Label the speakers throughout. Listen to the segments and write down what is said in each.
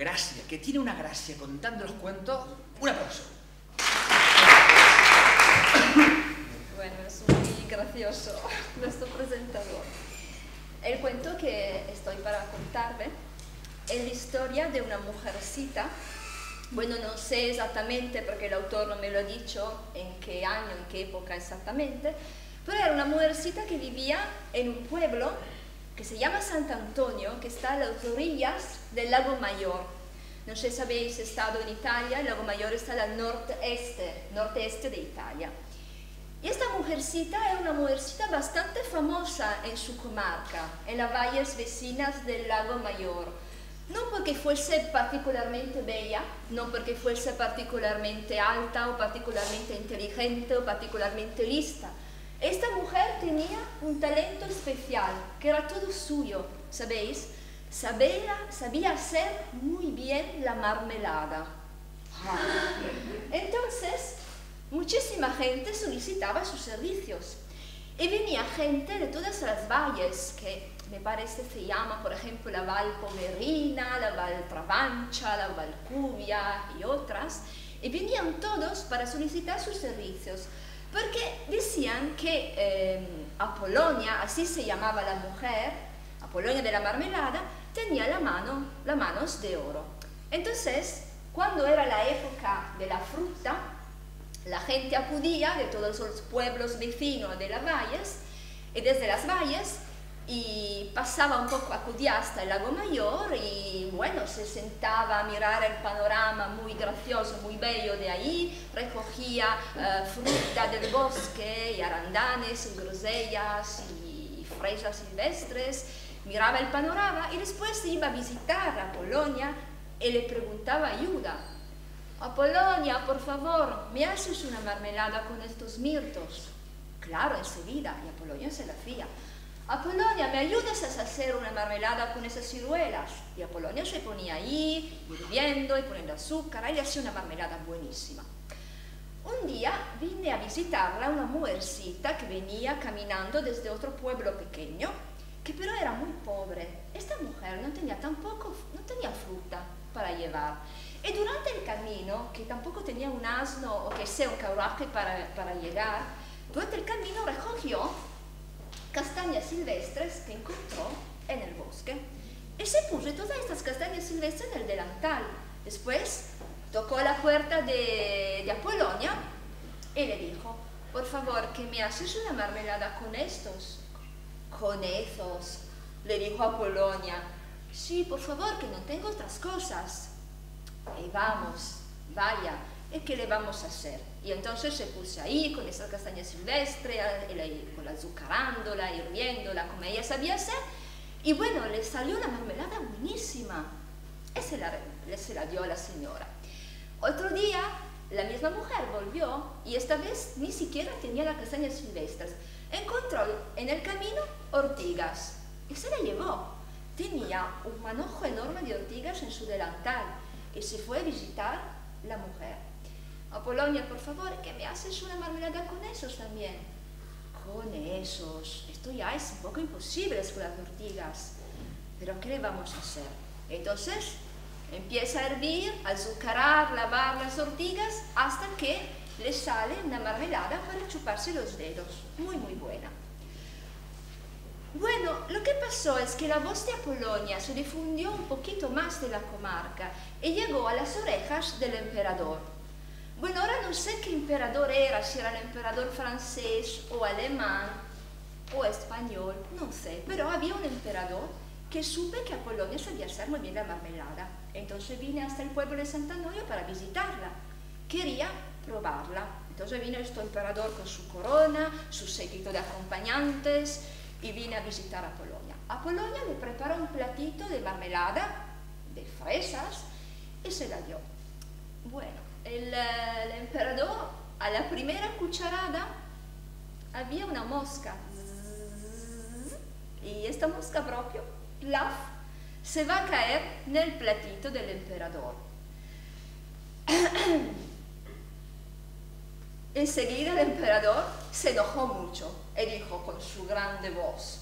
Speaker 1: gracia, que tiene una gracia contando los cuentos. Un aplauso.
Speaker 2: Bueno, es muy gracioso nuestro presentador. El cuento que estoy para contarle es la historia de una mujercita. Bueno, no sé exactamente porque el autor no me lo ha dicho en qué año, en qué época exactamente, pero era una mujercita que vivía en un pueblo que se llama Sant'Antonio, que está a las orillas del Lago Mayor. No sé si habéis estado en Italia, el Lago Mayor está al norte-este de Italia. Y esta mujercita era una mujercita bastante famosa en su comarca, en las valles vecinas del Lago Mayor. No porque fuese particularmente bella, no porque fuese particularmente alta o particularmente inteligente o particularmente lista. Esta mujer tenía un talento especial, que era todo suyo, ¿sabéis? Sabía hacer muy bien la marmelada. Entonces, muchísima gente solicitaba sus servicios. Y venía gente de todas las valles, que me parece se llama, por ejemplo, la Val Pomerina, la Val Travancha, la Val Cubia y otras. Y venían todos para solicitar sus servicios. Porque decían que Apolonia, así se llamaba la mujer, Apolonia de la marmelada, tenía las manos de oro. Entonces, cuando era la época de la fruta, la gente acudía de todos los pueblos vecinos de las valles, y desde las valles, y pasaba un poco, acudía hasta el Lago Mayor, y bueno, se sentaba a mirar el panorama muy gracioso, muy bello de ahí, recogía fruta del bosque, y arandanes, y grosellas, y fresas silvestres, miraba el panorama, y después iba a visitar a Apolonia, y le preguntaba ayuda. Apolonia, por favor, ¿me haces una marmelada con estos mirtos? Claro, enseguida, y Apolonia se la hacía. Apolonia, ¿me ayudas a hacer una marmelada con esas ciruelas? Y Apolonia se ponía ahí, hirviendo y poniendo azúcar, y le hacía una marmelada buenísima. Un día vine a visitarla una mujercita que venía caminando desde otro pueblo pequeño, que pero era muy pobre. Esta mujer no tenía fruta para llevar. Y durante el camino, que tampoco tenía un asno o que sea un carruaje para llegar, durante el camino recogió castañas silvestres que encontró en el bosque y se puso todas estas castañas silvestres en el delantal. Después tocó la puerta de Apolonia y le dijo, por favor, que me haces una marmelada con estos. Con esos, le dijo Apolonia. Sí, por favor, que no tengo otras cosas. Y vamos, vaya, ¿y qué le vamos a hacer? Y entonces se puso ahí con esas castañas silvestres, con la azucarándola, hirviéndola, como ella sabía hacer, y bueno, le salió una marmelada buenísima. Y se la dio a la señora. Otro día, la misma mujer volvió, y esta vez ni siquiera tenía las castañas silvestres. Encontró en el camino ortigas, y se la llevó. Tenía un manojo enorme de ortigas en su delantal, y se fue a visitar la mujer. Apolonia, por favor, que me haces una marmelada con esos también. Con esos, esto ya es un poco imposible con las ortigas. Pero ¿qué le vamos a hacer? Entonces empieza a hervir, a azucarar, lavar las ortigas hasta que le sale una marmelada para chuparse los dedos. Muy, muy buena. Bueno, lo que pasó es que la voz de Apolonia se difundió un poquito más de la comarca y llegó a las orejas del emperador. Bueno, ahora no sé qué emperador era, si era el emperador francés o alemán o español, no sé, pero había un emperador que supe que Apolonia sabía hacer muy bien la marmelada. Entonces vine hasta el pueblo de Sant'Antonio para visitarla. Quería probarla. Entonces vino este emperador con su corona, su séquito de acompañantes, y vine a visitar a Apolonia. Apolonia le preparó un platito de marmelada, de fresas, y se la dio. Bueno, el emperador, a la primera cucharada, había una mosca. Y esta mosca propio, plaf, se va a caer nel platito del emperador. Enseguida el emperador se enojó mucho y dijo con su grande voz,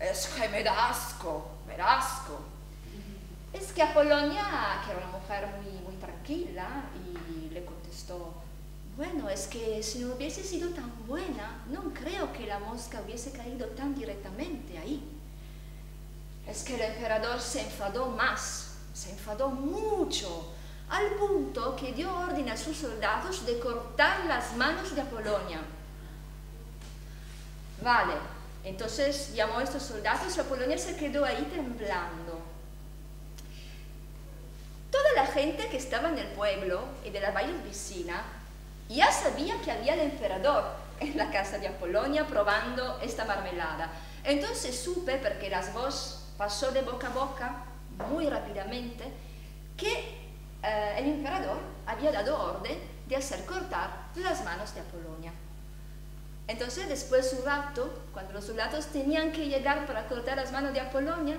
Speaker 2: es que me da asco, me da asco. Es que Apolonia, que era una mujer muy tranquila, y le contestó: bueno, es que si no hubiese sido tan buena, no creo que la mosca hubiese caído tan directamente ahí. Es que el emperador se enfadó más, se enfadó mucho, al punto que dio orden a sus soldados de cortar las manos de Apolonia. Vale, entonces llamó a estos soldados y Apolonia se quedó ahí temblando. Toda la gente que estaba en el pueblo y de las valles vecinas ya sabía que había el emperador en la casa de Apolonia probando esta marmelada. Entonces supe, porque la voz pasó de boca a boca muy rápidamente, que el emperador había dado orden de hacer cortar las manos de Apolonia. Entonces, después de un rato, cuando los soldados tenían que llegar para cortar las manos de Apolonia,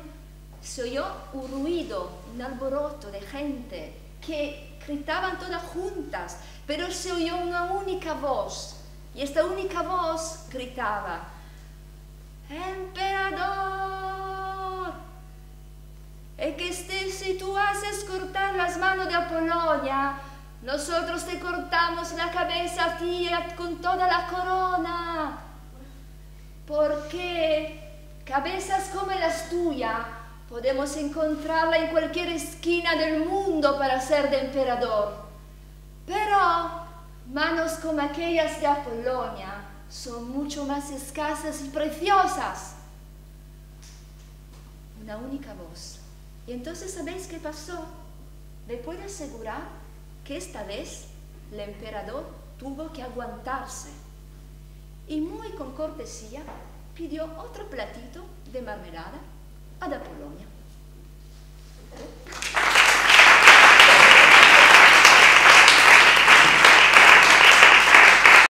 Speaker 2: se oyó un ruido, un alboroto de gente que gritaban todas juntas, pero se oyó una única voz, y esta única voz gritaba: ¡Emperador! Es que si tú haces cortar las manos de Apolonia, nosotros te cortamos la cabeza a ti con toda la corona. Porque cabezas como las tuyas podemos encontrarla en cualquier esquina del mundo para ser de emperador. Pero manos como aquellas de Apolonia son mucho más escasas y preciosas. Una única voz. Y entonces, ¿sabéis qué pasó? Le puedo asegurar que esta vez el emperador tuvo que aguantarse. Y muy con cortesía pidió otro platito de marmelada a Apolonia.